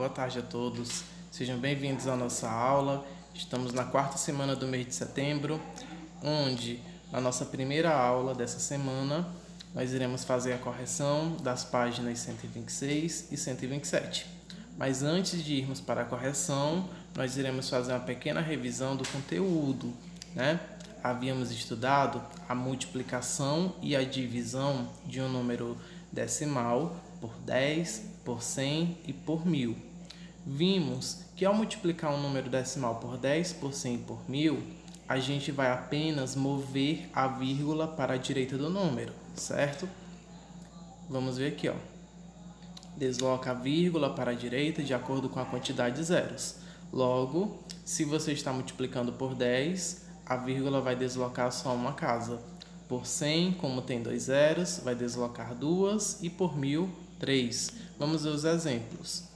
boa tarde a todos. Sejam bem-vindos à nossa aula. Estamos na quarta semana do mês de setembro, onde na nossa primeira aula dessa semana nós iremos fazer a correção das páginas 126 e 127. Mas antes de irmos para a correção, nós iremos fazer uma pequena revisão do conteúdo, né? Havíamos estudado a multiplicação e a divisão de um número decimal por 10, por 100 e por 1000. Vimos que ao multiplicar um número decimal por 10, por 100 e por 1000, a gente vai apenas mover a vírgula para a direita do número, certo? Vamos ver aqui, ó. Desloca a vírgula para a direita de acordo com a quantidade de zeros. Logo, se você está multiplicando por 10, a vírgula vai deslocar só uma casa. Por 100, como tem 2 zeros, vai deslocar 2 e por 1000, 3. Vamos ver os exemplos.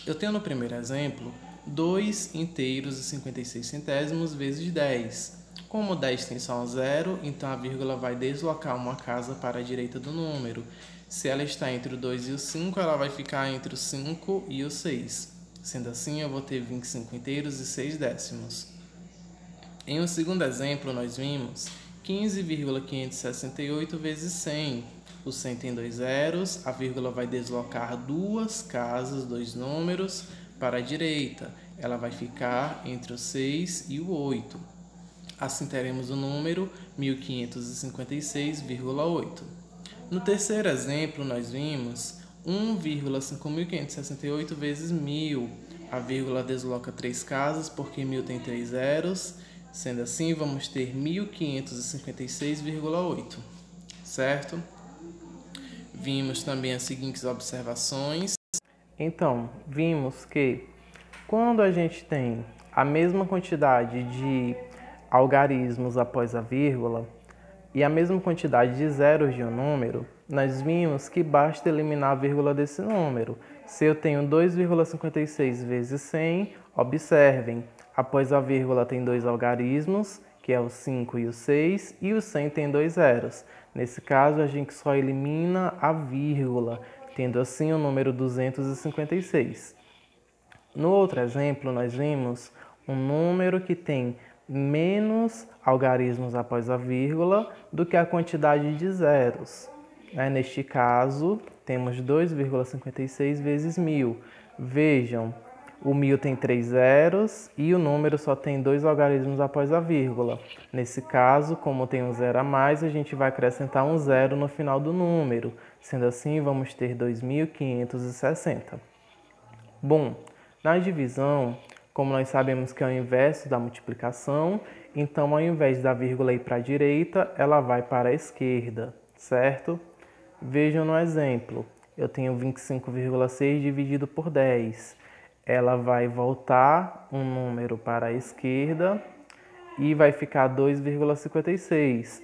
Eu tenho no primeiro exemplo 2 inteiros e 56 centésimos vezes 10. Como 10 tem só um zero, então a vírgula vai deslocar uma casa para a direita do número. Se ela está entre o 2 e o 5, ela vai ficar entre o 5 e o 6. Sendo assim, eu vou ter 25 inteiros e 6 décimos. Em um segundo exemplo, nós vimos 15,568 vezes 100. O 100 tem 2 zeros, a vírgula vai deslocar duas casas, dois números, para a direita. Ela vai ficar entre o 6 e o 8. Assim teremos o número 1556,8. No terceiro exemplo, nós vimos 1,5568 vezes 1000. A vírgula desloca 3 casas porque 1000 tem 3 zeros. Sendo assim, vamos ter 1556,8, certo? Vimos também as seguintes observações. Então, vimos que quando a gente tem a mesma quantidade de algarismos após a vírgula e a mesma quantidade de zeros de um número, nós vimos que basta eliminar a vírgula desse número. Se eu tenho 2,56 vezes 100, observem, após a vírgula tem 2 algarismos, que é o 5 e o 6, e o 100 tem 2 zeros. Nesse caso, a gente só elimina a vírgula, tendo assim o número 256. No outro exemplo, nós vimos um número que tem menos algarismos após a vírgula do que a quantidade de zeros. Neste caso, temos 2,56 vezes 1000. Vejam, o 1000 tem 3 zeros e o número só tem 2 algarismos após a vírgula. Nesse caso, como tem um zero a mais, a gente vai acrescentar um zero no final do número. Sendo assim, vamos ter 2560. Bom, na divisão, como nós sabemos que é o inverso da multiplicação, então ao invés da vírgula ir para a direita, ela vai para a esquerda, certo? Vejam no exemplo, eu tenho 25,6 dividido por 10. Ela vai voltar um número para a esquerda e vai ficar 2,56.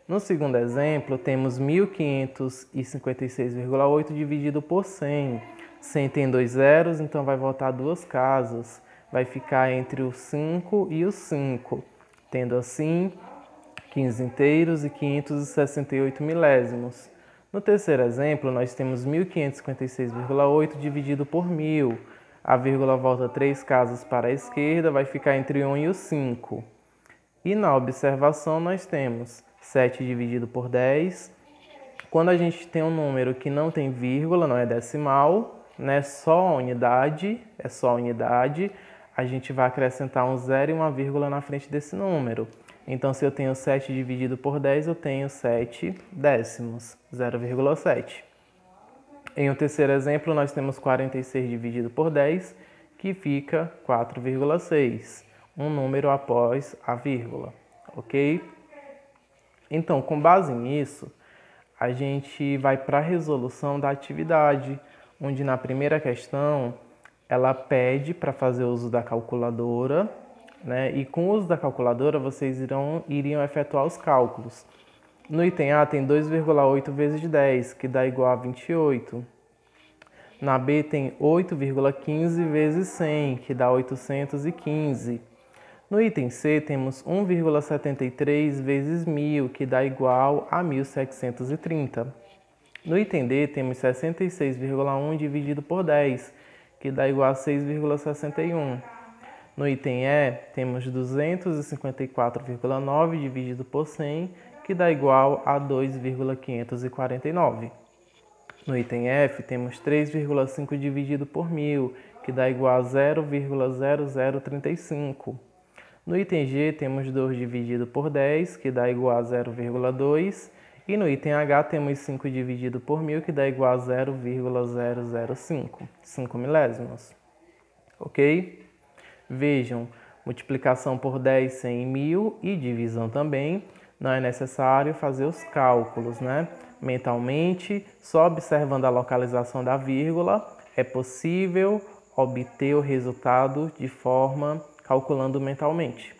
No segundo exemplo, temos 1556,8 dividido por 100. 100 tem 2 zeros, então vai voltar duas casas. Vai ficar entre o 5 e o 5, tendo assim 15 inteiros e 568 milésimos. No terceiro exemplo, nós temos 1556,8 dividido por 1000. A vírgula volta 3 casas para a esquerda, vai ficar entre o 1 e o 5. E na observação nós temos 7 dividido por 10. Quando a gente tem um número que não tem vírgula, não é decimal, né, só unidade, a gente vai acrescentar um zero e uma vírgula na frente desse número. Então, se eu tenho 7 dividido por 10, eu tenho 7 décimos, 0,7. Em um terceiro exemplo, nós temos 46 dividido por 10, que fica 4,6, um número após a vírgula, ok? Então, com base nisso, a gente vai para a resolução da atividade, onde na primeira questão, ela pede para fazer uso da calculadora, né? E com o uso da calculadora, vocês iriam efetuar os cálculos. No item A tem 2,8 vezes 10, que dá igual a 28. Na B tem 8,15 vezes 100, que dá 815. No item C temos 1,73 vezes 1000, que dá igual a 1730. No item D temos 66,1 dividido por 10, que dá igual a 6,61. No item E, temos 254,9 dividido por 100, que dá igual a 2,549. No item F, temos 3,5 dividido por 1000, que dá igual a 0,0035. No item G, temos 2 dividido por 10, que dá igual a 0,2. E no item H, temos 5 dividido por 1000, que dá igual a 0,005, 5 milésimos. Ok? Vejam, multiplicação por 10, 100 e 1000 e divisão também. Não é necessário fazer os cálculos, né? Mentalmente, só observando a localização da vírgula, é possível obter o resultado de forma calculando mentalmente.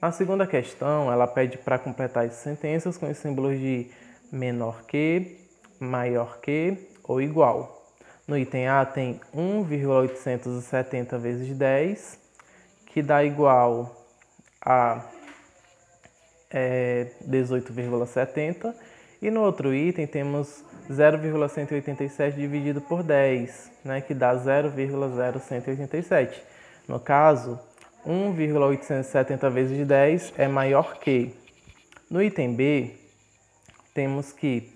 Na segunda questão, ela pede para completar as sentenças com os símbolos de menor que, maior que ou igual. No item A tem 1,870 vezes 10, que dá igual a 18,70. E no outro item temos 0,187 dividido por 10, né, que dá 0,0187. No caso, 1,870 vezes 10 é maior que. No item B, temos que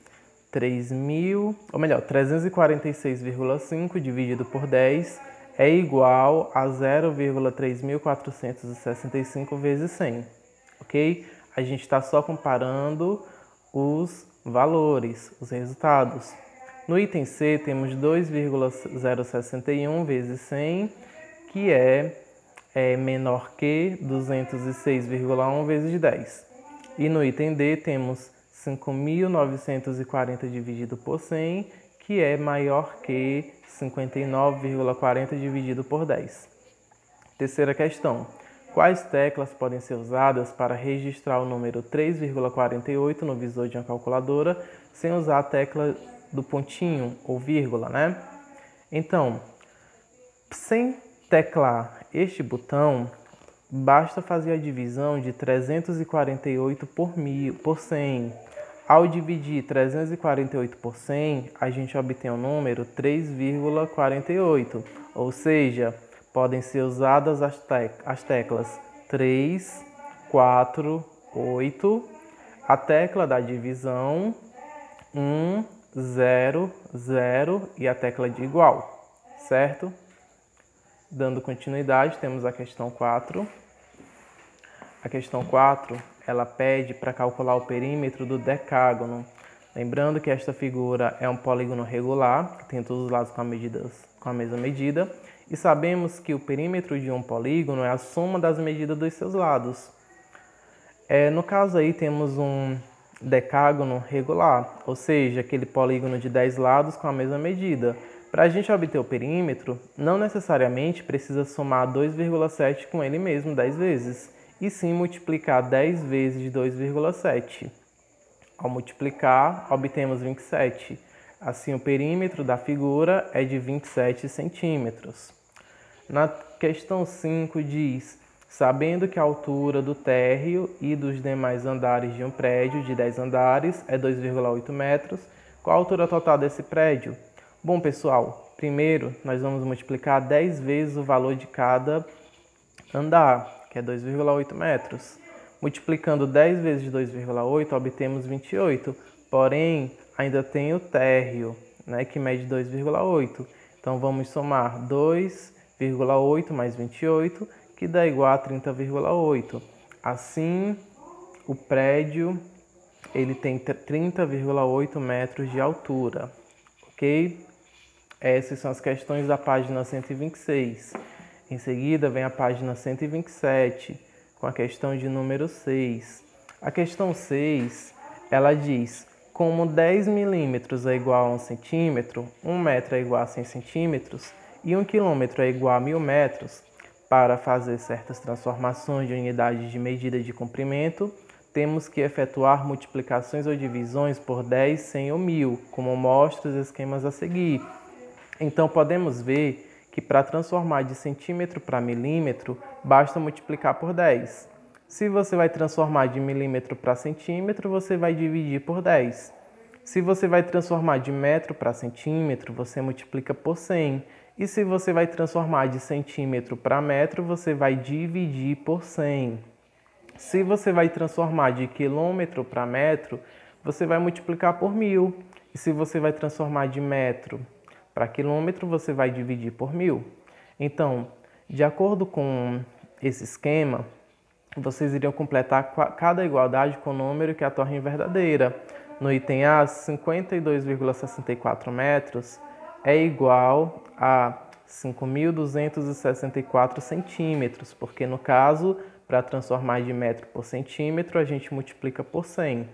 346,5 dividido por 10 é igual a 0,3465 vezes 100, ok? A gente está só comparando os valores, os resultados. No item C, temos 2,061 vezes 100, que é menor que 206,1 vezes 10. E no item D, temos 5.940 dividido por 100, que é maior que 59,40 dividido por 10. Terceira questão. Quais teclas podem ser usadas para registrar o número 3,48 no visor de uma calculadora sem usar a tecla do pontinho ou vírgula, né? Então, sem teclar este botão, basta fazer a divisão de 348 por 100. Ao dividir 348 por 100, a gente obtém o número 3,48, ou seja, podem ser usadas as teclas 3, 4, 8, a tecla da divisão 1, 0, 0 e a tecla de igual, certo? Dando continuidade, temos a questão 4. A questão 4, ela pede para calcular o perímetro do decágono. Lembrando que esta figura é um polígono regular, que tem todos os lados com a mesma medida. E sabemos que o perímetro de um polígono é a soma das medidas dos seus lados. No caso aí temos um decágono regular, ou seja, aquele polígono de 10 lados com a mesma medida. Para a gente obter o perímetro, não necessariamente precisa somar 2,7 com ele mesmo 10 vezes, e sim multiplicar 10 vezes 2,7. Ao multiplicar, obtemos 27. Assim, o perímetro da figura é de 27 centímetros. Na questão 5 diz, sabendo que a altura do térreo e dos demais andares de um prédio de 10 andares é 2,8 metros, qual a altura total desse prédio? Bom, pessoal, primeiro nós vamos multiplicar 10 vezes o valor de cada andar, que é 2,8 metros. Multiplicando 10 vezes 2,8, obtemos 28. Porém, ainda tem o térreo, né, que mede 2,8. Então, vamos somar 2,8 mais 28, que dá igual a 30,8. Assim, o prédio ele tem 30,8 metros de altura. Ok? Essas são as questões da página 126. Em seguida, vem a página 127, com a questão de número 6. A questão 6, ela diz, como 10 milímetros é igual a 1 centímetro, 1 metro é igual a 100 centímetros e 1 quilômetro é igual a 1000 metros, para fazer certas transformações de unidades de medida de comprimento, temos que efetuar multiplicações ou divisões por 10, 100 ou 1000, como mostra os esquemas a seguir. Então, podemos ver que para transformar de centímetro para milímetro, basta multiplicar por 10. Se você vai transformar de milímetro para centímetro, você vai dividir por 10. Se você vai transformar de metro para centímetro, você multiplica por 100. E se você vai transformar de centímetro para metro, você vai dividir por 100. Se você vai transformar de quilômetro para metro, você vai multiplicar por 1000. E se você vai transformar de metro para quilômetro, você vai dividir por 1000. Então, de acordo com esse esquema, vocês iriam completar cada igualdade com o número que a tornem verdadeira. No item A, 52,64 metros é igual a 5.264 centímetros, porque no caso, para transformar de metro por centímetro, a gente multiplica por 100.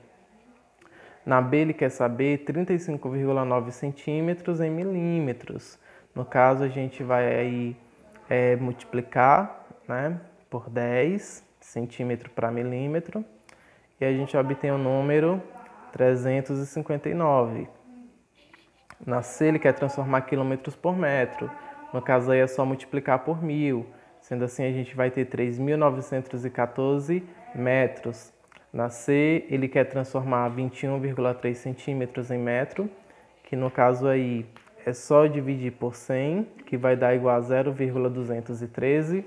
Na B, ele quer saber 35,9 centímetros em milímetros. No caso, a gente vai aí multiplicar, né, por 10 centímetro para milímetro e a gente obtém o número 359. Na C, ele quer transformar quilômetros por metro. No caso aí é só multiplicar por 1000. Sendo assim, a gente vai ter 3.914 metros. Na C, ele quer transformar 21,3 centímetros em metro, que no caso aí é só dividir por 100, que vai dar igual a 0,213.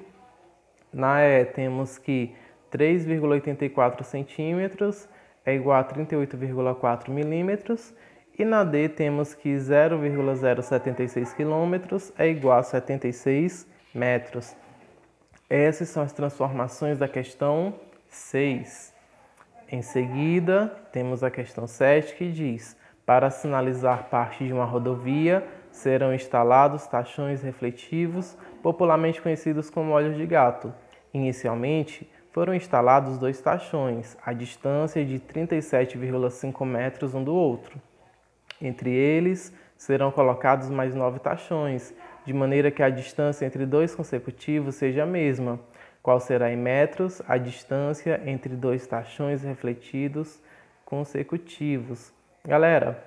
Na E, temos que 3,84 centímetros é igual a 38,4 milímetros. E na D, temos que 0,076 quilômetros é igual a 76 metros. Essas são as transformações da questão 6. Em seguida, temos a questão 7, que diz: para sinalizar parte de uma rodovia, serão instalados tachões refletivos, popularmente conhecidos como olhos de gato. Inicialmente, foram instalados 2 tachões, a distância de 37,5 metros um do outro. Entre eles, serão colocados mais 9 tachões, de maneira que a distância entre 2 consecutivos seja a mesma. Qual será em metros a distância entre 2 tachões refletidos consecutivos? Galera,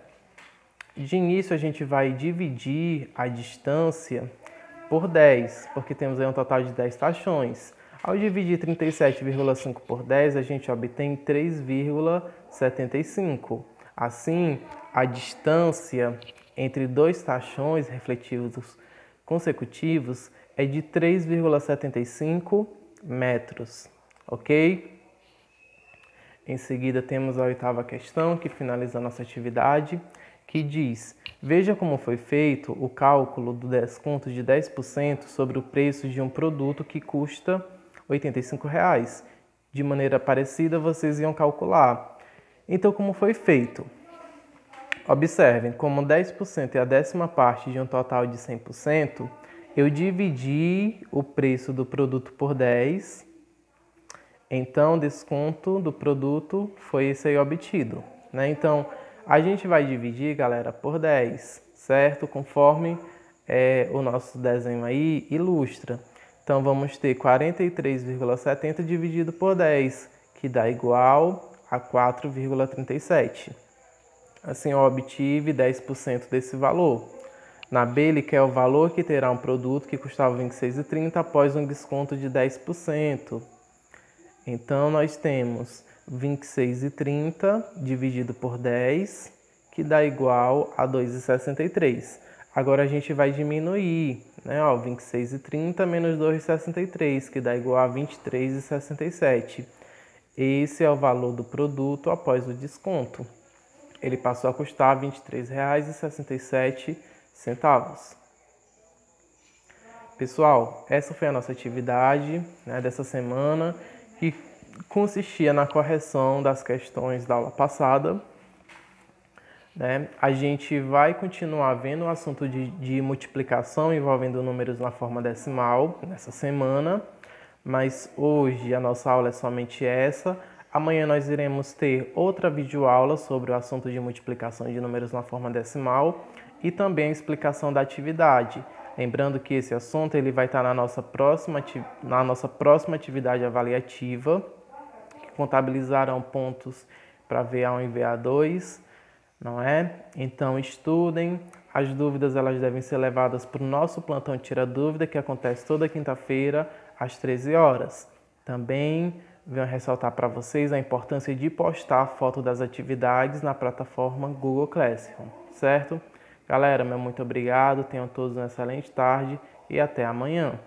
de início a gente vai dividir a distância por 10, porque temos aí um total de 10 tachões. Ao dividir 37,5 por 10, a gente obtém 3,75. Assim, a distância entre 2 tachões refletivos consecutivos é de 3,75 metros, ok? Em seguida, temos a 8ª questão, que finaliza a nossa atividade, que diz: veja como foi feito o cálculo do desconto de 10% sobre o preço de um produto que custa R$ 85,00. De maneira parecida, vocês iam calcular. Então, como foi feito? Observem, como 10% é a 10ª parte de um total de 100%, eu dividi o preço do produto por 10, então o desconto do produto foi esse aí obtido, né? Então, a gente vai dividir, galera, por 10, certo? Conforme o nosso desenho aí ilustra. Então, vamos ter 43,70 dividido por 10, que dá igual a 4,37. Assim, eu obtive 10% desse valor. Na B, ele quer o valor que terá um produto que custava R$ 26,30 após um desconto de 10%. Então, nós temos R$ 26,30 dividido por 10, que dá igual a R$ 2,63. Agora, a gente vai diminuir, né? Ó, 26,30 menos 2,63, que dá igual a 23,67. Esse é o valor do produto após o desconto. Ele passou a custar R$ 23,67. Pessoal, essa foi a nossa atividade, né, dessa semana, que consistia na correção das questões da aula passada. Né? A gente vai continuar vendo o assunto de multiplicação envolvendo números na forma decimal nessa semana, mas hoje a nossa aula é somente essa. Amanhã nós iremos ter outra videoaula sobre o assunto de multiplicação de números na forma decimal e também a explicação da atividade. Lembrando que esse assunto ele vai estar na nossa próxima atividade avaliativa, que contabilizarão pontos para VA1 e VA2, não é? Então estudem, as dúvidas elas devem ser levadas para o nosso plantão Tira Dúvida, que acontece toda quinta-feira às 13 horas. Também venho ressaltar para vocês a importância de postar a foto das atividades na plataforma Google Classroom, certo? Galera, meu muito obrigado, tenham todos uma excelente tarde e até amanhã.